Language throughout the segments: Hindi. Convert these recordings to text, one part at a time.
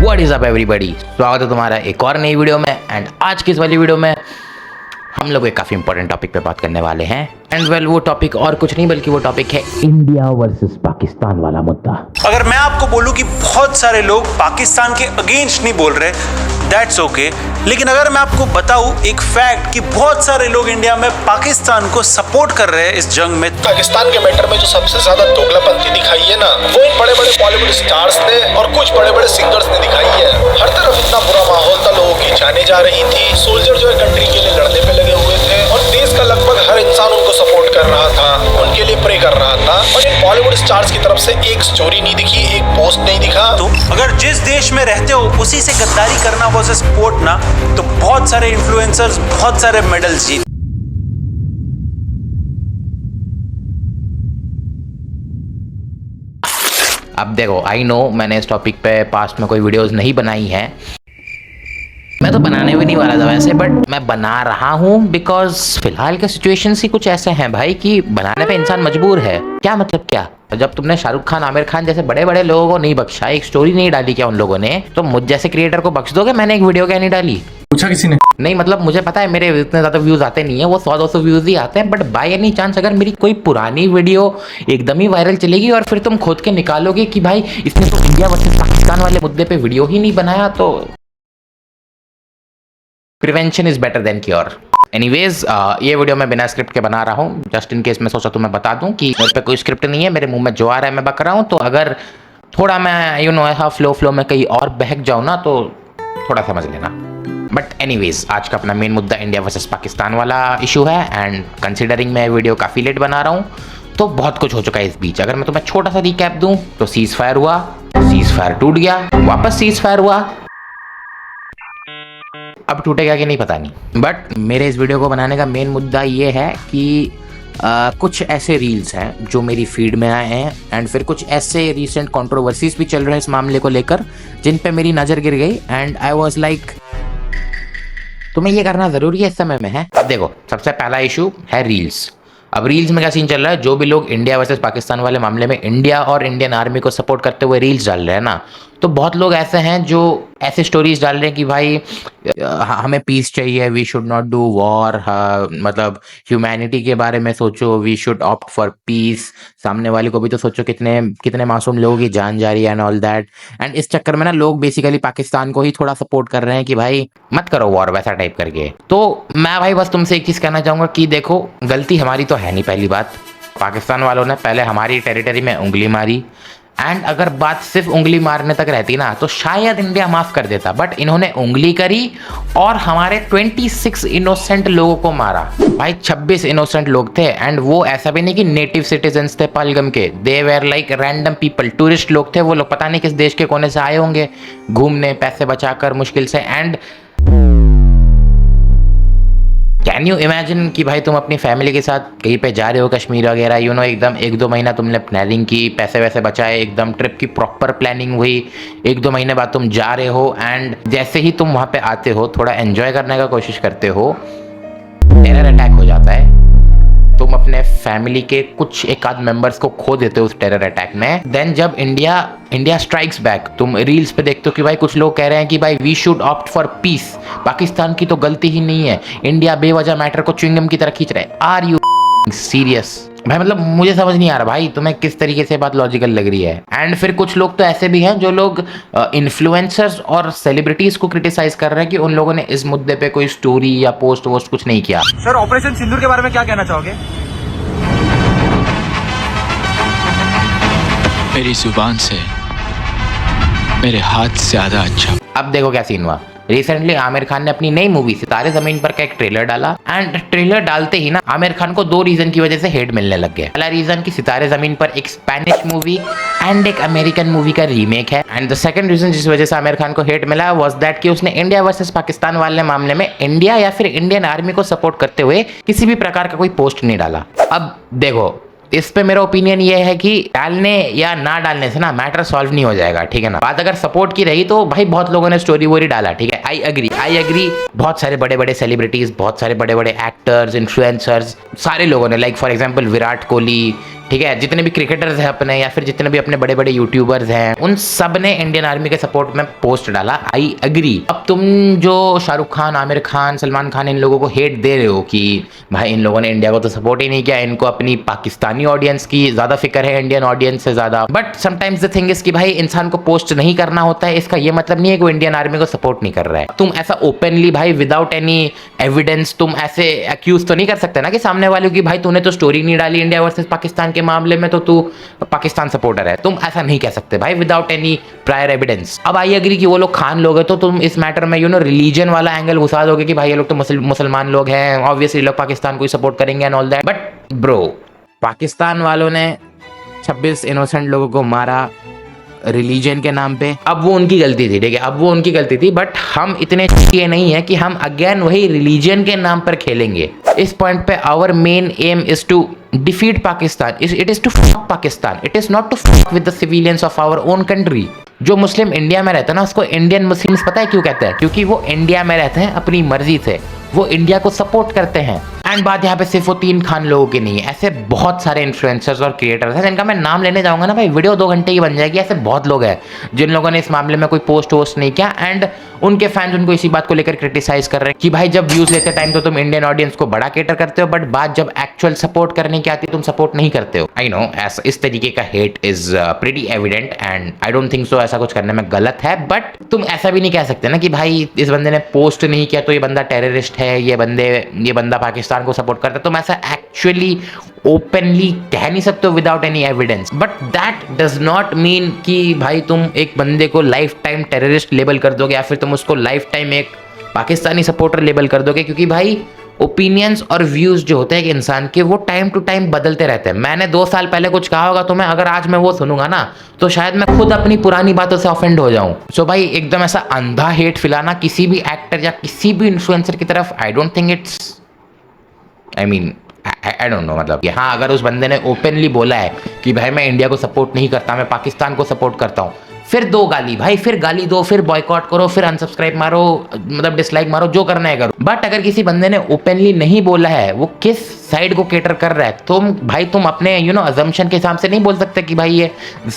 व्हाट इज अप एवरीबॉडी, स्वागत है तुम्हारा एक और नई वीडियो में। एंड आज की इस वाली वीडियो में हम लोग एक काफी इंपॉर्टेंट टॉपिक पे बात करने वाले हैं। एंड वेल वो टॉपिक और कुछ नहीं बल्कि वो टॉपिक है इंडिया वर्सेस पाकिस्तान वाला मुद्दा। अगर मैं आपको बोलूं कि बहुत सारे लोग पाकिस्तान के अगेंस्ट नहीं बोल रहे, दैट्स ओके, लेकिन अगर मैं आपको बताऊं एक फैक्ट कि बहुत सारे लोग इंडिया में पाकिस्तान को सपोर्ट कर रहे हैं इस जंग में। पाकिस्तान के मैटर में जो सबसे ज्यादा दोगलापंती दिखाई है ना, वो इन बड़े बड़े बॉलीवुड स्टार्स ने और कुछ बड़े बड़े सिंगर्स ने दिखाई है। हर तरफ इतना बुरा माहौल था, लोगों की जाने जा रही थी, सोल्जर जो है कंट्री के लिए लड़ने पे लगे हुए थे और देश का लगभग हर इंसान उनको सपोर्ट कर रहा था, उनके लिए प्रे कर रहा था। और इन बॉलीवुड स्टार्स की तरफ से एक स्टोरी नहीं दिखी, एक पोस्ट नहीं दिखा। तो अगर जिस देश में रहते हो उसी से गद्दारी करना वर्सेस सपोर्ट ना, तो बहुत सारे इन्फ्लुएंसर्स बहुत सारे मेडल्स जीत। अब देखो, आई नो मैंने इस टॉपिक पे पास्ट में कोई वीडियोस नहीं बनाई है, मैं तो बनाने भी नहीं वाला था वैसे, बट मैं बना रहा हूँ बिकॉज फिलहाल के सिचुएशन ही कुछ ऐसे हैं भाई कि बनाने पे इंसान मजबूर है। क्या मतलब क्या, जब तुमने शाहरुख खान, आमिर खान जैसे बड़े बड़े लोगों को नहीं बख्शा, एक स्टोरी नहीं डाली क्या उन लोगों ने, तो मुझ जैसे क्रिएटर को बख्श दोगे? मैंने एक वीडियो क्या नहीं डाली? पूछा किसी ने? नहीं, मतलब मुझे पता है मेरे इतने ज्यादा व्यूज आते नहीं है, वो 100-200 व्यूज ही आते हैं, बट बाय एनी चांस अगर मेरी कोई पुरानी वीडियो एकदम ही वायरल चलेगी और फिर तुम खोद के निकालोगे कि भाई इसने तो इंडिया वर्सेस पाकिस्तान वाले मुद्दे पे वीडियो ही नहीं बनाया, तो prevention is better than cure. Anyways, ये वीडियो मैं बिना स्क्रिप्ट के बना रहा हूँ, जस्ट इन केस मैं सोचा तो मैं बता दूं कि मेरे पे कोई स्क्रिप्ट नहीं है, मेरे मुंह में जो आ रहा है मैं बक रहा हूँ। तो अगर थोड़ा मैं ऐसा फ्लो में कहीं और बहक जाऊँ ना, तो थोड़ा समझ लेना। बट एनीवेज, आज का अपना मेन मुद्दा इंडिया वर्सेस पाकिस्तान वाला इशू है। एंड कंसिडरिंग मैं वीडियो काफ़ी लेट बना रहा हूँ, तो बहुत कुछ हो चुका है इस बीच। अगर मैं तुम्हें छोटा सा रिकैप दूं तो सीज फायर हुआ, सीज फायर टूट गया, वापस सीज फायर हुआ, अब टूटेगा कि नहीं पता नहीं। बट मेरे इस वीडियो को बनाने का मेन मुद्दा ये है कि कुछ ऐसे रील्स हैं जो मेरी फीड में आए हैं, एंड फिर कुछ ऐसे रिसेंट कंट्रोवर्सीज भी चल रहे हैं इस मामले को लेकर जिन पे मेरी नज़र गिर गई। एंड आई वाज लाइक, तुम्हें ये करना ज़रूरी है इस समय में है। अब देखो, सबसे पहला इशू है रील्स। अब रील्स में क्या सीन चल रहा है, जो भी लोग इंडिया वर्सेस पाकिस्तान वाले मामले में इंडिया और इंडियन आर्मी को सपोर्ट करते हुए रील्स डाल रहे हैं ना, तो बहुत लोग ऐसे हैं जो ऐसे स्टोरीज डाल रहे हैं कि भाई हमें पीस चाहिए, we should not do war, मतलब ह्यूमैनिटी के बारे में सोचो, we should opt for peace. सामने वाले को भी तो सोचो, कितने कितने मासूम लोगों की जान जा रही है एंड ऑल दैट। एंड इस चक्कर में ना लोग बेसिकली पाकिस्तान को ही थोड़ा सपोर्ट कर रहे हैं कि भाई मत करो वॉर, वैसा टाइप करके। तो मैं भाई बस तुमसे एक चीज़ कहना चाहूँगा कि देखो, गलती हमारी तो है नहीं। पहली बात, पाकिस्तान वालों ने पहले हमारी टेरिटरी में उंगली मारी, एंड अगर बात सिर्फ उंगली मारने तक रहती ना तो शायद इंडिया माफ कर देता, बट इन्होंने उंगली करी और हमारे 26 इनोसेंट लोगों को मारा। भाई 26 इनोसेंट लोग थे, एंड वो ऐसा भी नहीं कि नेटिव सिटीजन्स थे पहलगाम के, they were like random people, tourist लोग थे। वो लोग पता नहीं किस देश के कोने से आए होंगे घूमने, पैसे बचाकर मुश्किल से। एंड कैन यू इमेजिन कि भाई तुम अपनी फैमिली के साथ कहीं पे जा रहे हो, कश्मीर वगैरह, यू नो, एकदम 1-2 महीना तुमने प्लानिंग की, पैसे वैसे बचाए, एकदम ट्रिप की प्रॉपर प्लानिंग हुई, 1-2 महीने बाद तुम जा रहे हो, एंड जैसे ही तुम वहाँ पे आते हो, थोड़ा एंजॉय करने का कोशिश करते हो, टेरर अटैक हो जाता है। तुम अपने फैमिली के कुछ एक आध मेंबर्स को खो देते हो उस टेरर अटैक में। देन जब इंडिया स्ट्राइक्स बैक, तुम रील्स पे देखते हो कि भाई कुछ लोग कह रहे हैं कि भाई we should opt for peace, Pakistan की तो गलती ही नहीं है, इंडिया बेवजह मैटर को च्युइंगम की तरह खींच रहे हैं। आर यू सीरियस भाई? मतलब मुझे समझ नहीं आ रहा भाई तुम्हें किस तरीके से बात लॉजिकल लग रही है। एंड फिर कुछ लोग तो ऐसे भी हैं जो लोग इन्फ्लुएंसर्स और सेलिब्रिटीज को क्रिटिसाइज कर रहे हैं कि उन लोगों ने इस मुद्दे पे कोई स्टोरी या पोस्ट वोस्ट कुछ नहीं किया। सर, ऑपरेशन सिंदूर के बारे में क्या कहना चाहोगे? मेरी जुबान से मेरे हाथ से ज्यादा अच्छा। अब देखो क्या सीन हुआ, रिसेंटली आमिर खान ने अपनी नई मूवी सितारे जमीन पर का एक ट्रेलर डाला, एंड ट्रेलर डालते ही ना आमिर खान को 2 रीजन की वजह से हेट मिलने लग गया। पहला रीजन कि सितारे जमीन पर एक स्पेनिश मूवी एंड एक अमेरिकन मूवी का रीमेक है, एंड द सेकंड रीजन जिस वजह से आमिर खान को हेट मिला वाज दैट कि उसने इंडिया वर्सेस पाकिस्तान वाले मामले में इंडिया या फिर इंडियन आर्मी को सपोर्ट करते हुए किसी भी प्रकार का कोई पोस्ट नहीं डाला। अब देखो, इस पे मेरा ओपिनियन ये है कि डालने या ना डालने से ना मैटर सॉल्व नहीं हो जाएगा, ठीक है ना। बात अगर सपोर्ट की रही तो भाई बहुत लोगों ने स्टोरी वोरी डाला, ठीक है, आई एग्री। बहुत सारे बड़े बड़े सेलिब्रिटीज, बहुत सारे बड़े बड़े एक्टर्स, इन्फ्लुएंसर्स, सारे लोगों ने, like for example Virat Kohli, ठीक है, जितने भी क्रिकेटर्स हैं अपने या फिर जितने भी अपने बड़े बड़े यूट्यूबर्स हैं, उन सब ने इंडियन आर्मी के सपोर्ट में पोस्ट डाला। I agree. अब तुम जो शाहरुख खान, आमिर खान, सलमान खान, इन लोगों को हेट दे रहे हो कि भाई इन लोगों ने इंडिया को तो सपोर्ट ही नहीं किया, इनको अपनी पाकिस्तानी ऑडियंस की ज्यादा फिक्र है इंडियन ऑडियंस से ज्यादा। But sometimes the thing is कि भाई इंसान को पोस्ट नहीं करना होता है, इसका ये मतलब नहीं है कि वो इंडियन आर्मी को सपोर्ट नहीं कर रहा है। तुम ऐसा ओपनली भाई विदाउट एनी एविडेंस तुम ऐसे एक्यूज तो नहीं कर सकते ना कि सामने वाले की भाई तूने तो स्टोरी नहीं डाली इंडिया वर्सेस पाकिस्तान के मामले में तो तू पाकिस्तान सपोर्टर है। तुम ऐसा नहीं कह सकते भाई विदाउट एनी प्रायर एविडेंस। अब आई एग्री कि वो लोग खान लोग हैं तो तुम इस मैटर में रिलीजन वाला एंगल घुसा दोगे कि भाई ये लोग तो मुसलमान लोग हैं, ऑब्वियसली लोग पाकिस्तान को ही सपोर्ट करेंगे and all that. But bro, Pakistan वालों ने 26 इनोसेंट लोगों को मारा रिलीजन के नाम पे। अब वो उनकी गलती थी, ठीक है, अब वो उनकी गलती थी, बट हम इतने ये नहीं है कि हम अगेन वही रिलीजन के नाम पर खेलेंगे। इस पॉइंट पे our main aim is to defeat Pakistan, it is to fuck Pakistan, it is not to fuck with the civilians of our own country. जो मुस्लिम इंडिया में रहता है ना, उसको इंडियन मुस्लिम्स पता है क्यों कहते हैं? क्योंकि वो इंडिया में रहते हैं अपनी मर्जी से, वो इंडिया को सपोर्ट करते हैं। एंड बात यहाँ पे सिर्फ वो 3 खान लोगों की नहीं है, ऐसे बहुत सारे इन्फ्लुएंसर्स और क्रिएटर्स हैं जिनका मैं नाम लेने जाऊंगा ना भाई वीडियो 2 घंटे की बन जाएगी। ऐसे बहुत लोग हैं जिन लोगों ने इस मामले में कोई पोस्ट वोस्ट नहीं किया एंड उनके फैंस उनको इसी बात को लेकर क्रिटिसाइज कर रहे हैं कि भाई जब व्यूज लेते टाइम तो तुम इंडियन ऑडियंस को बड़ा केटर करते हो, बट बात जब एक्चुअल सपोर्ट करने की आती है तुम सपोर्ट नहीं करते हो। आई नो इस तरीके का hate is pretty evident and I don't think so ऐसा कुछ करने में गलत है। बट तुम ऐसा भी नहीं कह सकते ना कि भाई इस बंदे ने पोस्ट नहीं किया तो ये बंदा टेररिस्ट है, ये बंदा पाकिस्तान को सपोर्ट करता है। तुम ऐसा एक्चुअली ओपनली कह नहीं सकते हो without any evidence. But that does not mean कि भाई तुम एक बंदे को लाइफ टाइम टेररिस्ट लेबल कर दोगे या फिर तुम उसको लाइफ टाइम एक पाकिस्तानी सपोर्टर लेबल कर दोगे, क्योंकि भाई ओपिनियंस और व्यूज जो होते हैं एक इंसान के वो टाइम टू टाइम बदलते रहते हैं। मैंने 2 साल पहले कुछ कहा होगा तो मैं अगर आज मैं वो सुनूंगा ना तो शायद मैं खुद अपनी पुरानी बातों से ऑफेंड हो जाऊं। सो भाई एकदम ऐसा अंधा हेट फैलाना किसी भी एक्टर या किसी भी इन्फ्लुएंसर की तरफ, I don't think it's, I mean I don't know. मतलब यहाँ अगर उस बंदे ने ओपनली बोला है कि भाई मैं इंडिया को सपोर्ट नहीं करता, मैं पाकिस्तान को सपोर्ट करता हूँ, फिर दो गाली भाई, फिर गाली दो, फिर बॉयकॉट करो, फिर अनसब्सक्राइब मारो, मतलब डिसलाइक मारो, जो करना है करो। बट अगर किसी बंदे ने ओपनली नहीं बोला है, वो किस साइड को केटर कर रहा है, तुम अपने अजम्पशन के हिसाब से नहीं बोल सकते कि भाई ये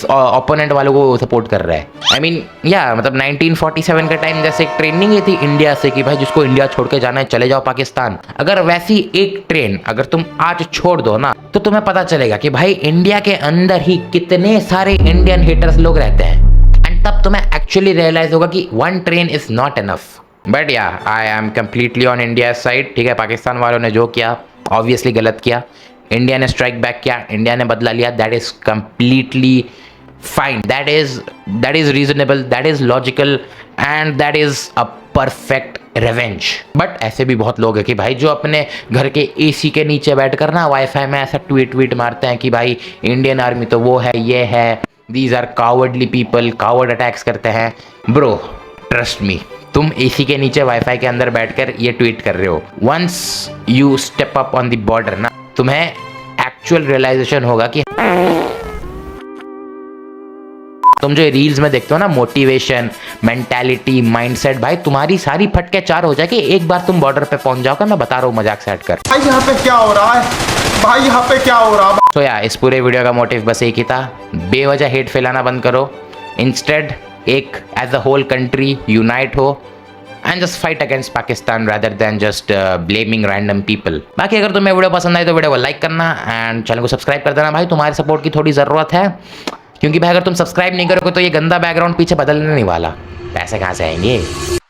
ओपोनेंट वालों को सपोर्ट कर रहा है। आई मीन मतलब 1947 के टाइम जैसे एक ट्रेन नहीं थी इंडिया से कि भाई जिसको इंडिया छोड़ के जाना है चले जाओ पाकिस्तान, अगर वैसी एक ट्रेन अगर तुम आज छोड़ दो ना तो तुम्हें पता चलेगा कि भाई इंडिया के अंदर ही कितने सारे इंडियन हेटर्स लोग रहते हैं। तब तुम्हें एक्चुअली रियलाइज होगा कि one train is not enough. But yeah I am completely on India side. ठीक है, पाकिस्तान वालों ने जो किया ऑब्वियसली गलत किया, इंडिया ने स्ट्राइक बैक किया, इंडिया ने बदला लिया, that is completely fine, that is reasonable, that is logical and that is a perfect revenge. But ऐसे भी बहुत लोग हैं कि भाई जो अपने घर के एसी के नीचे बैठकर ना वाईफाई में ऐसा ट्वीट मारते हैं कि भाई इंडियन आर्मी तो वो है, ये है, These are cowardly people, coward attacks करते हैं। Bro, trust me, तुम एसी के नीचे वाईफाई के अंदर बैठकर ये ट्वीट कर रहे हो। Once you step up on the border ना, तुम्हें एक्चुअल रियलाइजेशन होगा कि तुम जो रील्स में देखते हो ना, मोटिवेशन, मेंटालिटी, माइंडसेट, भाई तुम्हारी सारी फटके चार हो जाएगी एक बार तुम बॉर्डर पे पहुंच जाओगे। मैं बता रहा हूँ मजाक से हटकर। भाई यहाँ पे क्या हो रहा है, भाई यहाँ पे क्या हो रहा है। तो इस पूरे वीडियो का मोटिव बस एक ही था, बेवजह हेट फैलाना बंद करो, इंस्टेड एक as a whole country unite हो and just fight against Pakistan rather than just blaming random people. बाकी अगर तुम्हें वीडियो पसंद आई तो वीडियो को लाइक करना एंड चैनल को सब्सक्राइब कर देना भाई, तुम्हारे सपोर्ट की थोड़ी ज़रूरत है, क्योंकि भाई अगर तुम सब्सक्राइब नहीं करोगे तो ये गंदा बैकग्राउंड पीछे बदलने नहीं वाला, पैसे कहाँ से आएंगे।